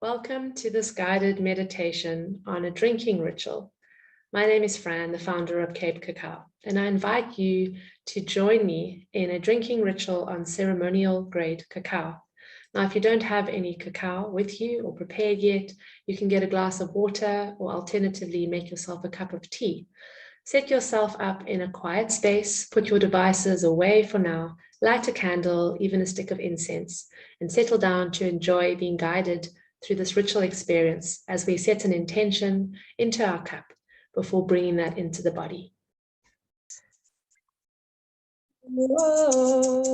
Welcome to this guided meditation on a drinking ritual. My name is Fran, the founder of Cacao, and I invite you to join me in a drinking ritual on ceremonial grade cacao. Now, if you don't have any cacao with you or prepared yet, you can get a glass of water or alternatively make yourself a cup of tea. Set yourself up in a quiet space, put your devices away for now, light a candle, even a stick of incense, and settle down to enjoy being guided through this ritual experience as we set an intention into our cup before bringing that into the body. Whoa.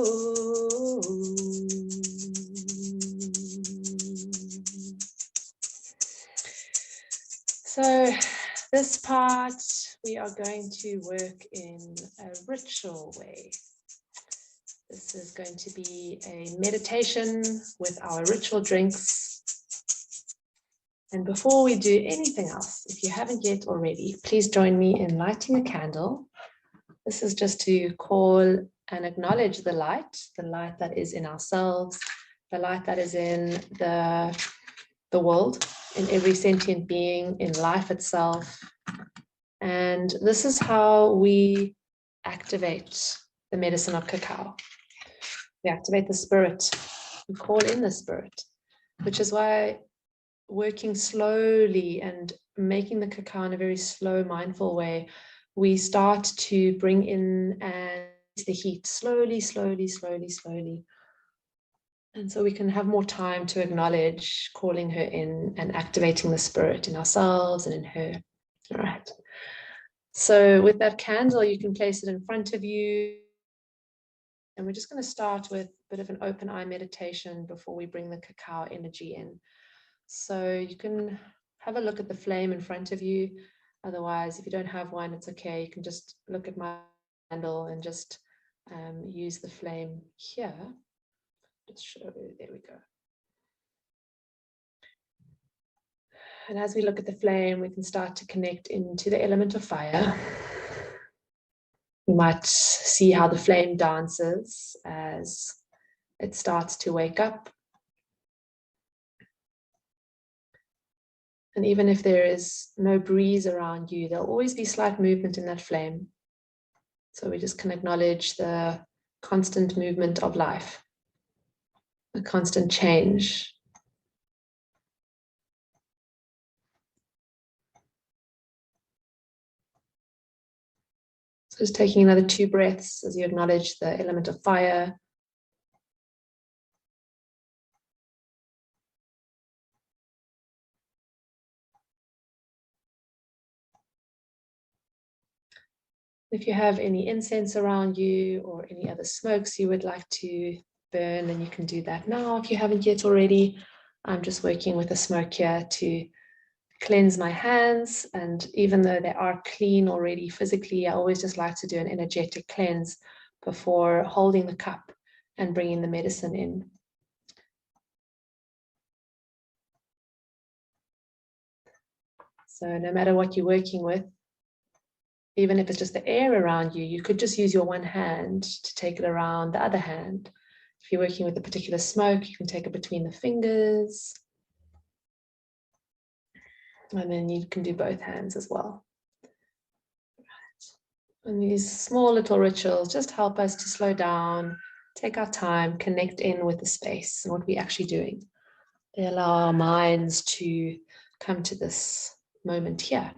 So this part, we are going to work in a ritual way. This is going to be a meditation with our ritual drinks. And before we do anything else, if you haven't yet already, please join me in lighting a candle. This is just to call and acknowledge the light that is in ourselves, the light that is in the world, in every sentient being, in life itself. And this is how we activate the medicine of cacao. We activate the spirit, we call in the spirit, which is why working slowly and making the cacao in a very slow, mindful way, we start to bring in the heat slowly, slowly, slowly, slowly. And so we can have more time to acknowledge calling her in and activating the spirit in ourselves and in her. All right. So with that candle, you can place it in front of you. And we're just going to start with a bit of an open eye meditation before we bring the cacao energy in. So you can have a look at the flame in front of you. Otherwise, if you don't have one, it's okay. You can just look at my candle and just use the flame here. Let's show you. There we go. And as we look at the flame, we can start to connect into the element of fire. You might see how the flame dances as it starts to wake up. And even if there is no breeze around you, there'll always be slight movement in that flame. So we just can acknowledge the constant movement of life, the constant change. So just taking another 2 breaths as you acknowledge the element of fire. If you have any incense around you or any other smokes you would like to burn, then you can do that now if you haven't yet already. I'm just working with a smoke here to cleanse my hands, and even though they are clean already physically, I always just like to do an energetic cleanse before holding the cup and bringing the medicine in. So no matter what you're working with, even if it's just the air around you, you could just use your one hand to take it around the other hand. If you're working with a particular smoke, you can take it between the fingers. And then you can do both hands as well. And these small little rituals just help us to slow down, take our time, connect in with the space and what we're actually doing. They allow our minds to come to this moment here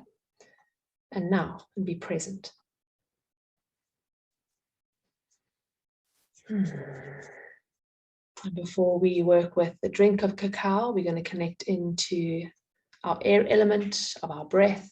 and now and be present. And before we work with the drink of cacao, we're going to connect into our air element of our breath.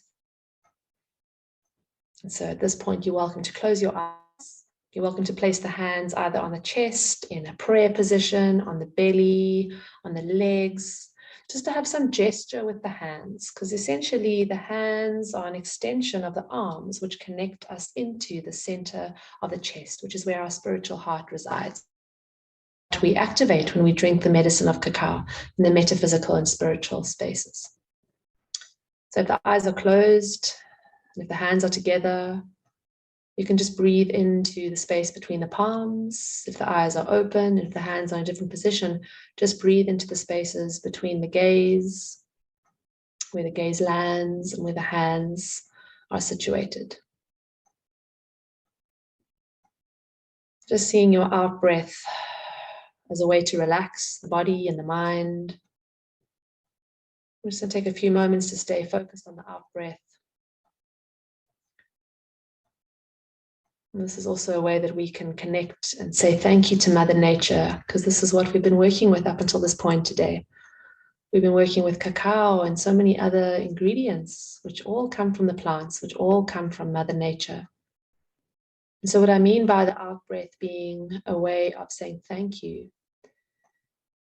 And so at this point, you're welcome to close your eyes. You're welcome to place the hands either on the chest, in a prayer position, on the belly, on the legs, just to have some gesture with the hands, because essentially the hands are an extension of the arms, which connect us into the center of the chest, which is where our spiritual heart resides. We activate when we drink the medicine of cacao in the metaphysical and spiritual spaces. So if the eyes are closed, and if the hands are together, You can just breathe into the space between the palms. If the eyes are open, if the hands are in a different position, just breathe into the spaces between the gaze, where the gaze lands and where the hands are situated. Just seeing your out breath as a way to relax the body and the mind. I'm just going to take a few moments to stay focused on the out breath. And this is also a way that we can connect and say thank you to Mother Nature, because this is what we've been working with up until this point today. We've been working with cacao and so many other ingredients, which all come from the plants, which all come from Mother Nature. And so what I mean by the out breath being a way of saying thank you,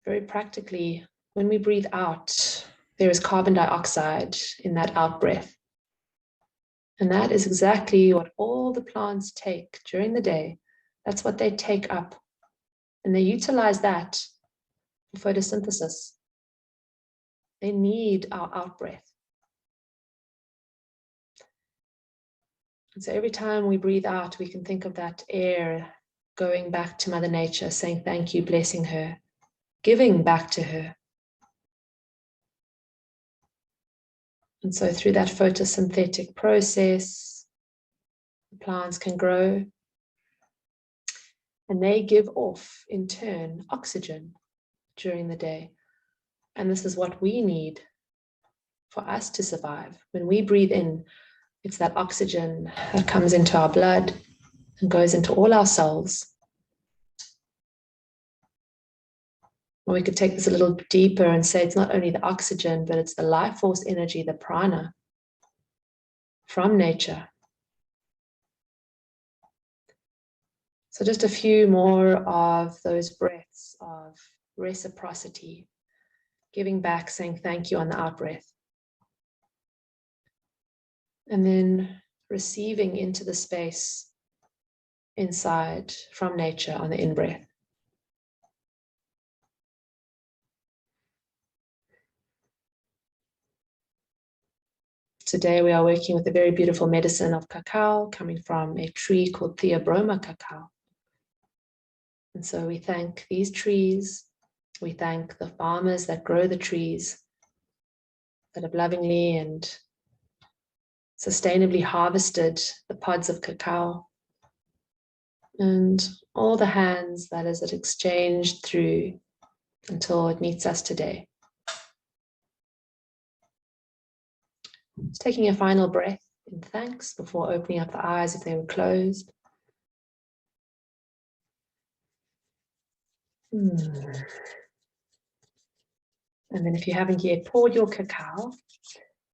very practically, when we breathe out, there is carbon dioxide in that out breath. And that is exactly what all the plants take during the day. That's what they take up. And they utilize that for photosynthesis. They need our out breath. And so every time we breathe out, we can think of that air going back to Mother Nature, saying thank you, blessing her, giving back to her. And so through that photosynthetic process, the plants can grow, and they give off, in turn, oxygen during the day. And this is what we need for us to survive. When we breathe in, it's that oxygen that comes into our blood and goes into all our cells. Or we could take this a little deeper and say it's not only the oxygen, but it's the life force energy, the prana, from nature. So just a few more of those breaths of reciprocity, giving back, saying thank you on the out breath. And then receiving into the space inside from nature on the in-breath. Today we are working with a very beautiful medicine of cacao coming from a tree called Theobroma cacao. And so we thank these trees, we thank the farmers that grow the trees, that have lovingly and sustainably harvested the pods of cacao, and all the hands that is it exchanged through until it meets us today. Just taking a final breath in thanks before opening up the eyes if they were closed. And then if you haven't yet poured your cacao,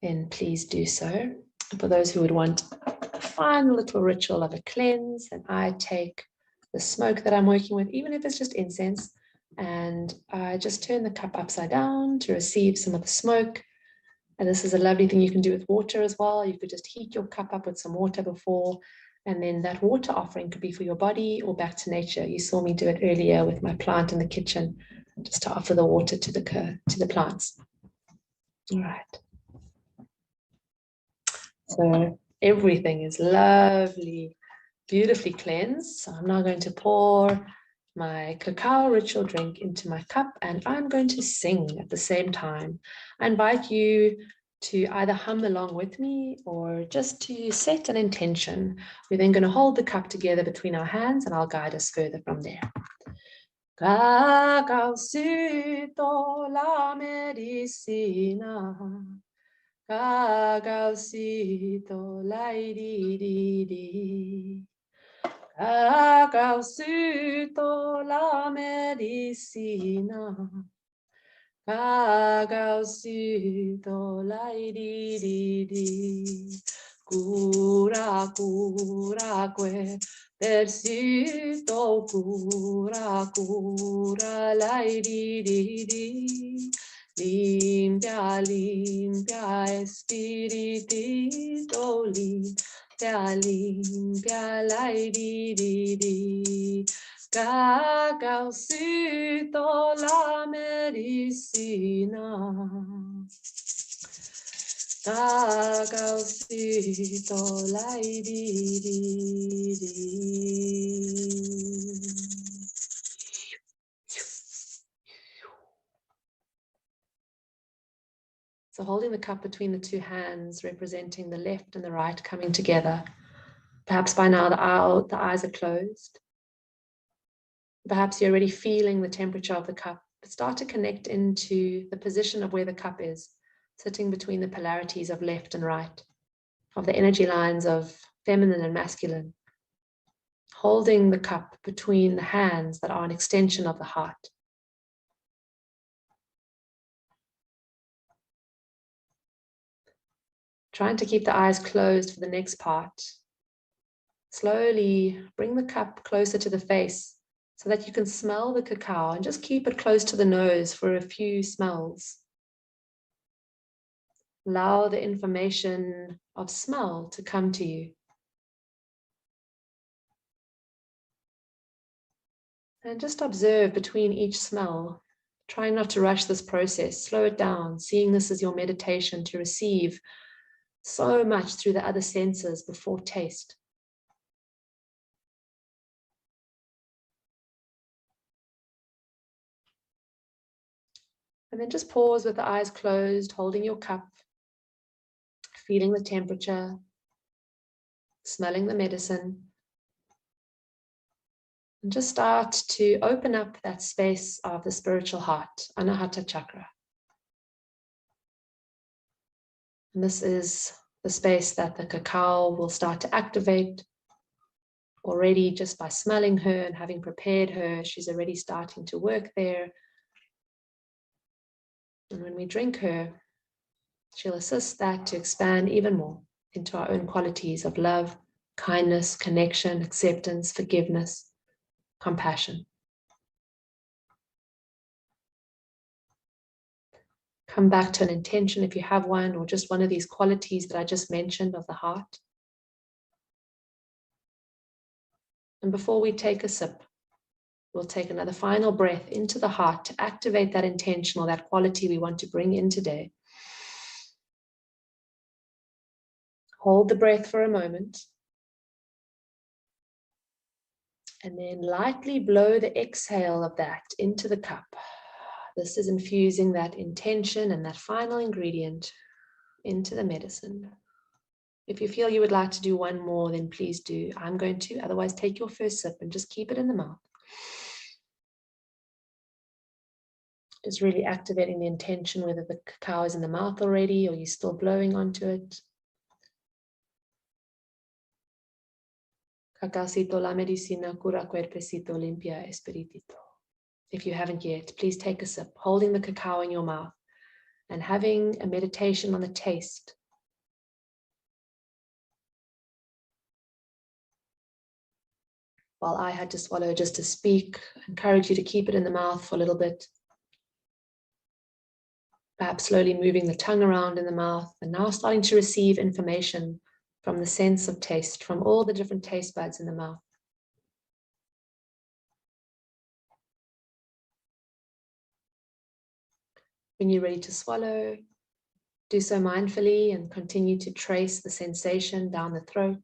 then please do so. For those who would want a final little ritual of a cleanse, then I take the smoke that I'm working with, even if it's just incense, and I just turn the cup upside down to receive some of the smoke. And this is a lovely thing you can do with water as well. You could just heat your cup up with some water before, and then that water offering could be for your body or back to nature. You saw me do it earlier with my plant in the kitchen, just to offer the water to the plants. All right. So everything is lovely, beautifully cleansed. So I'm now going to pour my cacao ritual drink into my cup, and I'm going to sing at the same time. I invite you to either hum along with me or just to set an intention. We're then going to hold the cup together between our hands, and I'll guide us further from there. Cacaocito la medicina, cacaocito la di. Cacaocito la medicina, cacaocito la di. Cura, cura que persito, cura, cura la di. Limpia, limpia, espiritito, limpia, limpia, la di. Cacaocito la medicina. So holding the cup between the two hands, representing the left and the right coming together. Perhaps by now the eyes are closed. Perhaps you're already feeling the temperature of the cup, but start to connect into the position of where the cup is, sitting between the polarities of left and right, of the energy lines of feminine and masculine, holding the cup between the hands that are an extension of the heart. Trying to keep the eyes closed for the next part. Slowly bring the cup closer to the face so that you can smell the cacao, and just keep it close to the nose for a few smells. Allow the information of smell to come to you. And just observe between each smell. Try not to rush this process. Slow it down, seeing this as your meditation to receive so much through the other senses before taste. And then just pause with the eyes closed, holding your cup, feeling the temperature, smelling the medicine. And just start to open up that space of the spiritual heart, Anahata chakra. And this is the space that the cacao will start to activate. Already just by smelling her and having prepared her, she's already starting to work there. And when we drink her, she'll assist that to expand even more into our own qualities of love, kindness, connection, acceptance, forgiveness, compassion. Come back to an intention if you have one, or just one of these qualities that I just mentioned of the heart. And before we take a sip, we'll take another final breath into the heart to activate that intention or that quality we want to bring in today. Hold the breath for a moment. And then lightly blow the exhale of that into the cup. This is infusing that intention and that final ingredient into the medicine. If you feel you would like to do one more, then please do. I'm going to. Otherwise, take your first sip and just keep it in the mouth. Just really activating the intention, whether the cacao is in the mouth already or you're still blowing onto it. Cacaucito, la medicina, cura cuerpecito, limpia espiritito. If you haven't yet, please take a sip, holding the cacao in your mouth and having a meditation on the taste. While I had to swallow just to speak, I encourage you to keep it in the mouth for a little bit. Perhaps slowly moving the tongue around in the mouth, and now starting to receive information from the sense of taste, from all the different taste buds in the mouth. When you're ready to swallow, do so mindfully and continue to trace the sensation down the throat,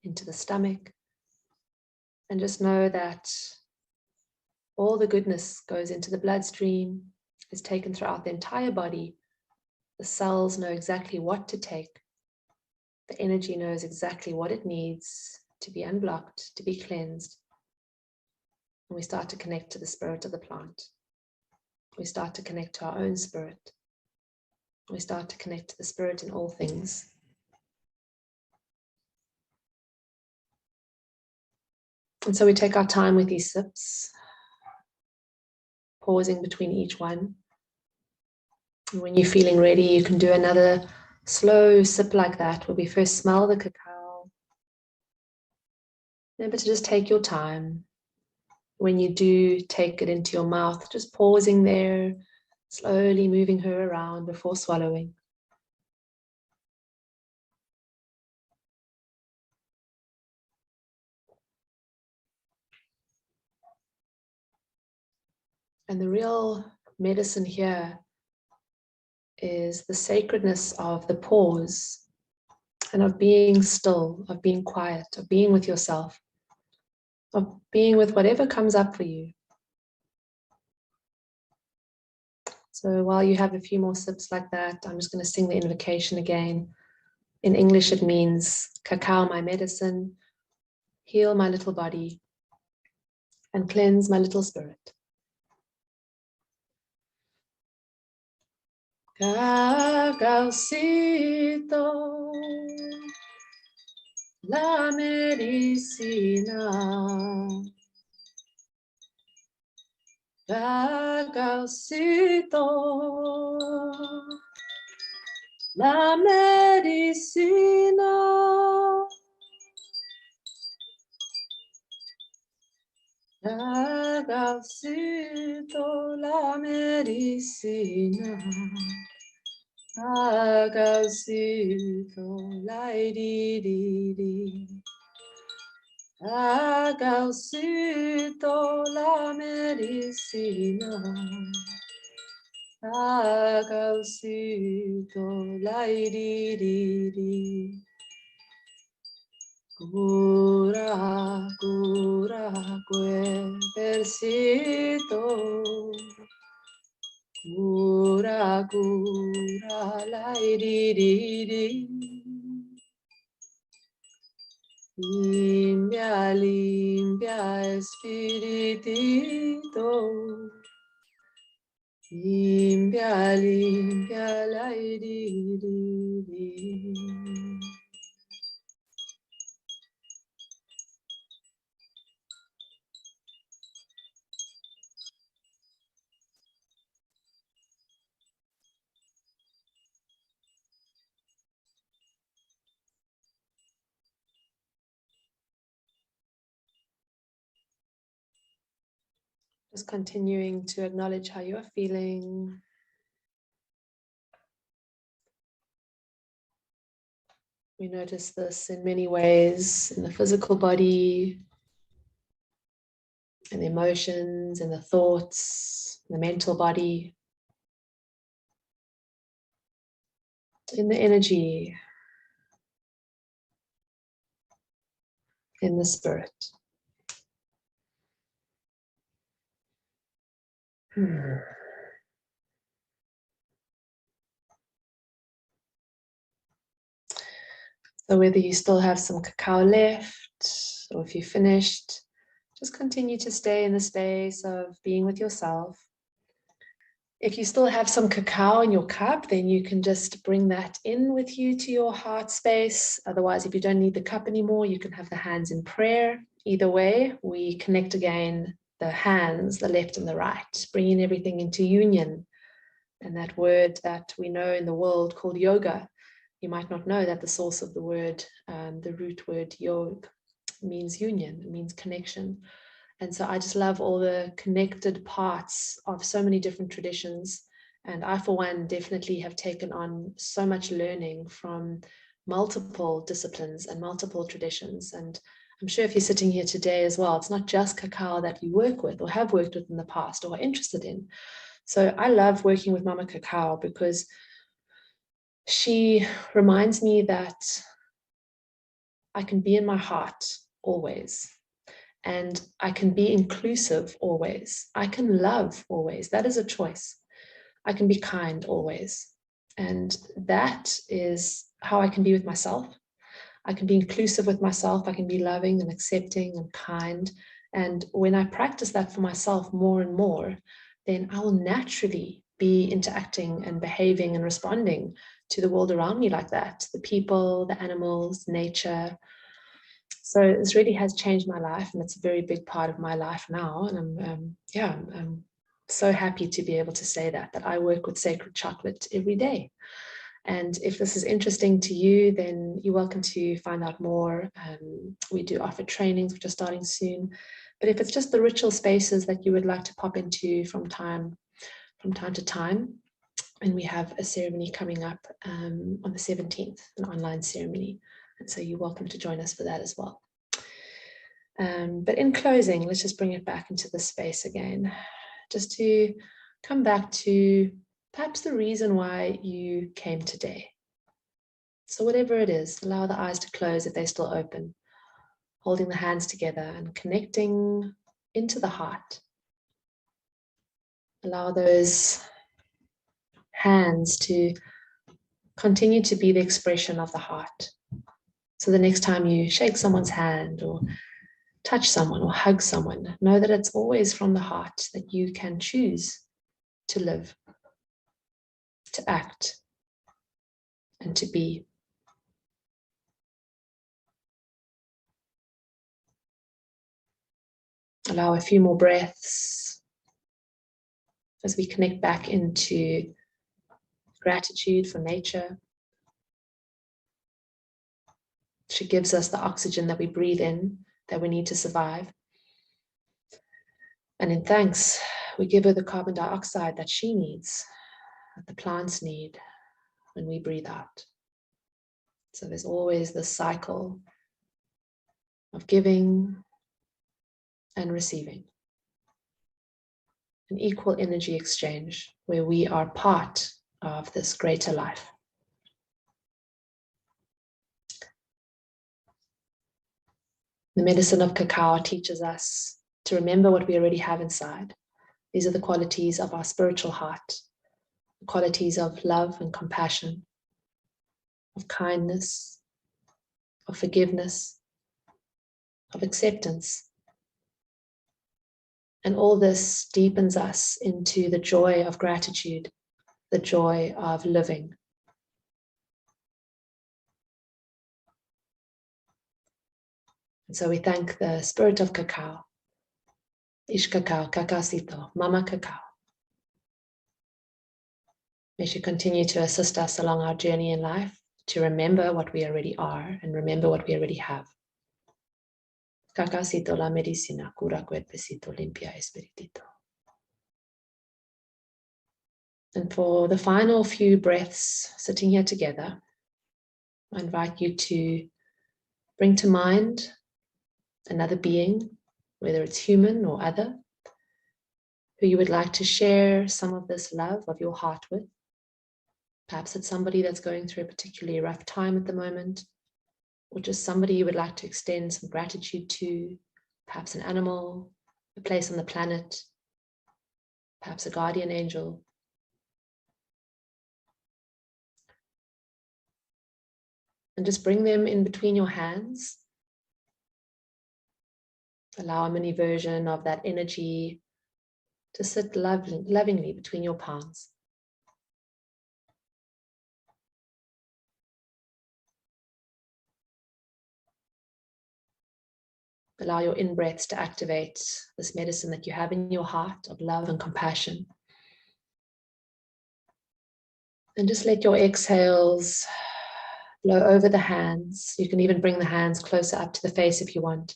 into the stomach. And just know that all the goodness goes into the bloodstream, is taken throughout the entire body. The cells know exactly what to take. The energy knows exactly what it needs to be unblocked, to be cleansed. And we start to connect to the spirit of the plant. We start to connect to our own spirit. We start to connect to the spirit in all things. And so we take our time with these sips, pausing between each one. And when you're feeling ready, you can do another slow sip like that, where we first smell the cacao. Remember to just take your time. When you do take it into your mouth, just pausing there, slowly moving her around before swallowing. And the real medicine here is the sacredness of the pause and of being still, of being quiet, of being with yourself, of being with whatever comes up for you. So while you have a few more sips like that, I'm just going to sing the invocation again. In English, it means, cacao, my medicine, heal my little body, and cleanse my little spirit. Cacaocito, la medicina. Cacaocito, la medicina. Cacaocito, la medicina. Cacaocito, la di di di. Cacaocito, la medicina. Cacaocito, la di di di. Cura, cura, cuerpecito. Cura, cura, la di di di. Limpia, limpia, espiritito. Limpia, limpia, la di di di. Just continuing to acknowledge how you are feeling. We notice this in many ways, in the physical body, in the emotions, in the thoughts, in the mental body, in the energy, in the spirit. So whether you still have some cacao left, or if you finished, just continue to stay in the space of being with yourself. If you still have some cacao in your cup, then you can just bring that in with you to your heart space. Otherwise, if you don't need the cup anymore, you can have the hands in prayer. Either way, we connect again the hands, the left and the right, bringing everything into union. And that word that we know in the world called yoga, you might not know that the source of the word, the root word yog, means union, it means connection. And so I just love all the connected parts of so many different traditions. And I, for one, definitely have taken on so much learning from multiple disciplines and multiple traditions. And I'm sure if you're sitting here today as well, it's not just cacao that you work with or have worked with in the past or are interested in. So I love working with Mama Cacao because she reminds me that I can be in my heart always. And I can be inclusive always. I can love always. That is a choice. I can be kind always. And that is how I can be with myself. I can be inclusive with myself. I can be loving and accepting and kind. And when I practice that for myself more and more, then I will naturally be interacting and behaving and responding to the world around me like that. The people, the animals, nature. So this really has changed my life, and it's a very big part of my life now. And I'm so happy to be able to say that I work with sacred chocolate every day. And if this is interesting to you, then you're welcome to find out more. We do offer trainings, which are starting soon. But if it's just the ritual spaces that you would like to pop into from time to time, and we have a ceremony coming up on the 17th, an online ceremony. And so you're welcome to join us for that as well. But in closing, let's just bring it back into the space again, just to come back to perhaps the reason why you came today. So whatever it is, allow the eyes to close if they're still open, holding the hands together and connecting into the heart. Allow those hands to continue to be the expression of the heart. So the next time you shake someone's hand or touch someone or hug someone, know that it's always from the heart that you can choose to live, to act, and to be. Allow a few more breaths as we connect back into gratitude for nature. She gives us the oxygen that we breathe in, that we need to survive. And in thanks, we give her the carbon dioxide that she needs, that the plants need when we breathe out. So there's always this cycle of giving and receiving. An equal energy exchange where we are part of this greater life. The medicine of cacao teaches us to remember what we already have inside. These are the qualities of our spiritual heart, the qualities of love and compassion, of kindness, of forgiveness, of acceptance. And all this deepens us into the joy of gratitude, the joy of living. And so we thank the spirit of cacao, Ish Cacao, Cacacito, Mama Cacao. May she continue to assist us along our journey in life to remember what we already are and remember what we already have. Cacacito la medicina, cura cuerpecito, limpia espiritito. And for the final few breaths sitting here together, I invite you to bring to mind another being, whether it's human or other, who you would like to share some of this love of your heart with. Perhaps it's somebody that's going through a particularly rough time at the moment, or just somebody you would like to extend some gratitude to, perhaps an animal, a place on the planet, perhaps a guardian angel. And just bring them in between your hands. Allow a mini version of that energy to sit lovingly between your palms. Allow your in-breaths to activate this medicine that you have in your heart of love and compassion. And just let your exhales blow over the hands. You can even bring the hands closer up to the face if you want.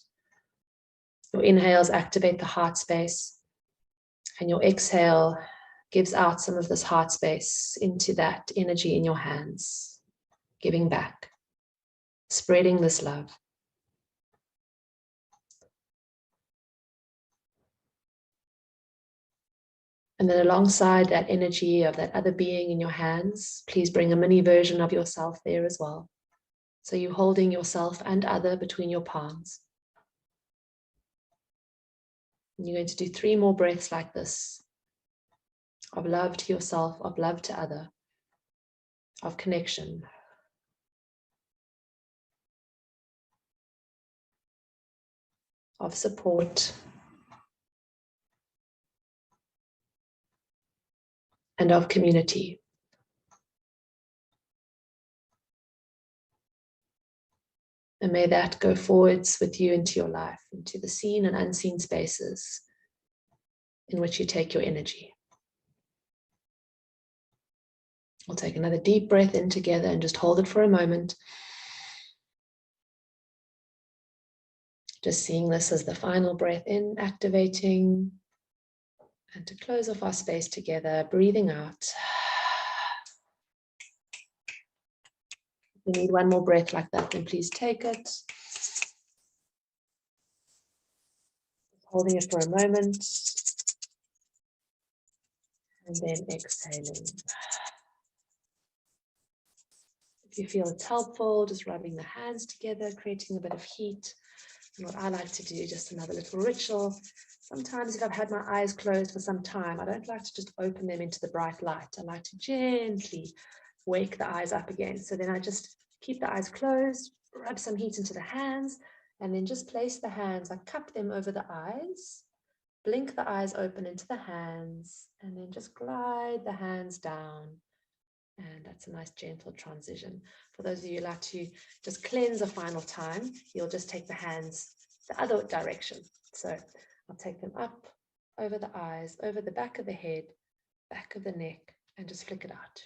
Your inhales activate the heart space, and your exhale gives out some of this heart space into that energy in your hands, giving back, spreading this love. And then alongside that energy of that other being in your hands, please bring a mini version of yourself there as well. So you're holding yourself and other between your palms. And you're going to do 3 more breaths like this, of love to yourself, of love to other, of connection. Of support. And of community. And may that go forwards with you into your life, into the seen and unseen spaces in which you take your energy. We'll take another deep breath in together and just hold it for a moment. Just seeing this as the final breath in, activating. And to close off our space together, breathing out. If you need one more breath like that, then please take it. Holding it for a moment. And then exhaling. If you feel it's helpful, just rubbing the hands together, creating a bit of heat. And what I like to do, just another little ritual. Sometimes if I've had my eyes closed for some time, I don't like to just open them into the bright light. I like to gently wake the eyes up again. So then I just keep the eyes closed, rub some heat into the hands, and then just place the hands, I cup them over the eyes, blink the eyes open into the hands, and then just glide the hands down. And that's a nice gentle transition. For those of you who like to just cleanse a final time, you'll just take the hands the other direction. So I'll take them up over the eyes, over the back of the head, back of the neck, and just flick it out.